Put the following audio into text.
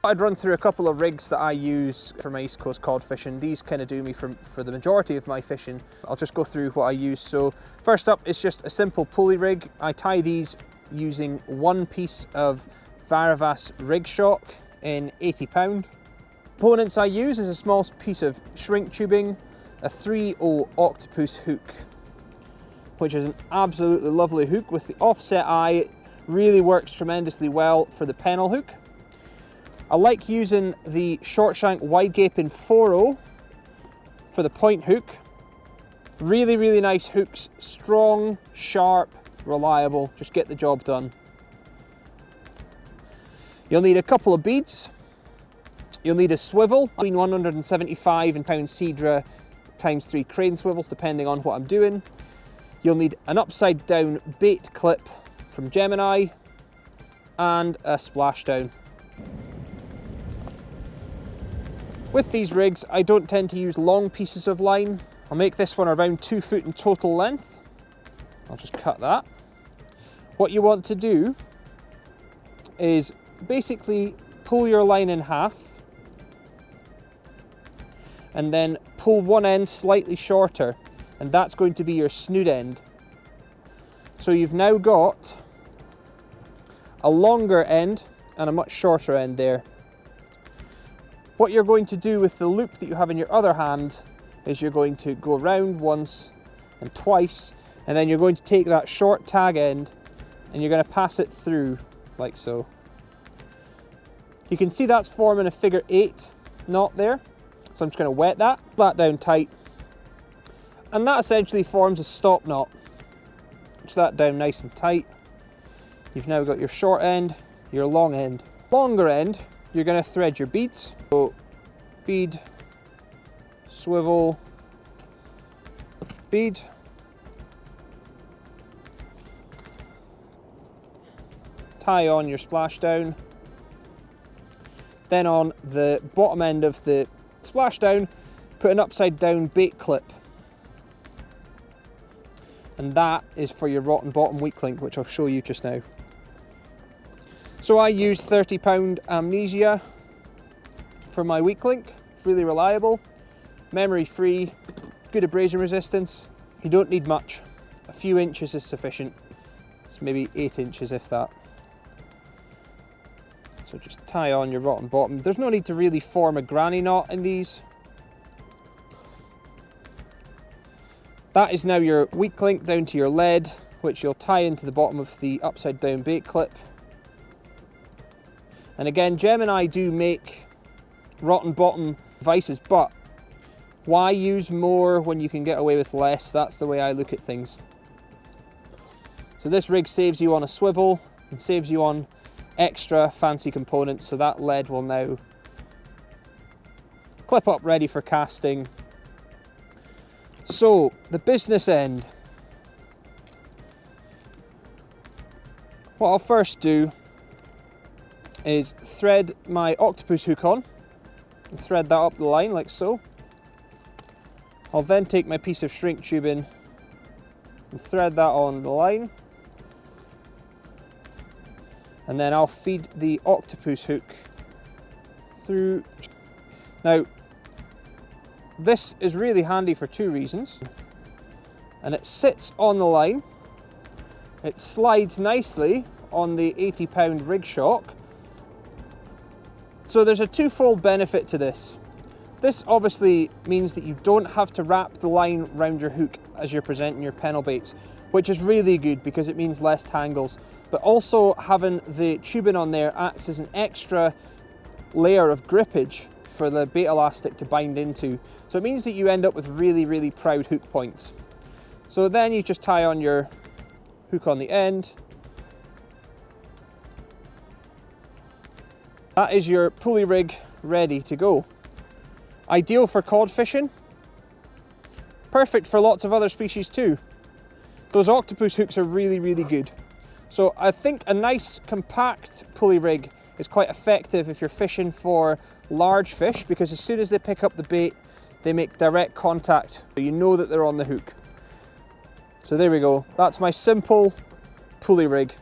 I'd run through a couple of rigs that I use for my East Coast cod fishing. These kind of do me for the majority of my fishing. I'll just go through what I use. So first up is just a simple pulley rig. I tie these using one piece of Varavas rig shock in 80 lb. Components I use is a small piece of shrink tubing, a 3/0 octopus hook, which is an absolutely lovely hook with the offset eye. It really works tremendously well for the pennel hook. I like using the short shank wide gaping 4/0 for the point hook. Really, really nice hooks, strong, sharp, reliable, just get the job done. You'll need a couple of beads. You'll need a swivel, between 175 and pound Cedra ×3 crane swivels, depending on what I'm doing. You'll need an upside down bait clip from Gemini and a splashdown. With these rigs, I don't tend to use long pieces of line. I'll make this one around 2 foot in total length. I'll just cut that. What you want to do is basically pull your line in half and then pull one end slightly shorter, and that's going to be your snood end. So you've now got a longer end and a much shorter end there. What you're going to do with the loop that you have in your other hand is you're going to go around once and twice, and then you're going to take that short tag end and you're going to pass it through like so. You can see that's forming a figure 8 knot there. So I'm just going to wet that, flat down tight, and that essentially forms a stop knot. Push that down nice and tight. You've now got your short end, your long end. Longer end, you're going to thread your beads. So bead, swivel, bead. Tie on your splashdown. Then on the bottom end of the splashdown, put an upside down bait clip. And that is for your rotten bottom weak link, which I'll show you just now. So I use 30 pound Amnesia for my weak link. It's really reliable, memory free, good abrasion resistance. You don't need much. A few inches is sufficient. It's maybe 8 inches if that. So just tie on your rotten bottom. There's no need to really form a granny knot in these. That is now your weak link down to your lead, which you'll tie into the bottom of the upside down bait clip. And again, Gemini do make rotten bottom vices, but why use more when you can get away with less? That's the way I look at things. So this rig saves you on a swivel and saves you on extra fancy components, so that lead will now clip up ready for casting. So the business end. What I'll first do is thread my octopus hook on and thread that up the line like so. I'll then take my piece of shrink tubing and thread that on the line, and then I'll feed the octopus hook through. Now this is really handy for 2 reasons, and it sits on the line, it slides nicely on the 80 pound rig shock. So there's a twofold benefit to this. This obviously means that you don't have to wrap the line around your hook as you're presenting your pennel baits, which is really good because it means less tangles. But also having the tubing on there acts as an extra layer of grippage for the bait elastic to bind into. So it means that you end up with really, really proud hook points. So then you just tie on your hook on the end. That is your pulley rig ready to go. Ideal for cod fishing. Perfect for lots of other species too. Those octopus hooks are really, really good. So I think a nice compact pulley rig is quite effective if you're fishing for large fish, because as soon as they pick up the bait, they make direct contact, so you know that they're on the hook. So there we go. That's my simple pulley rig.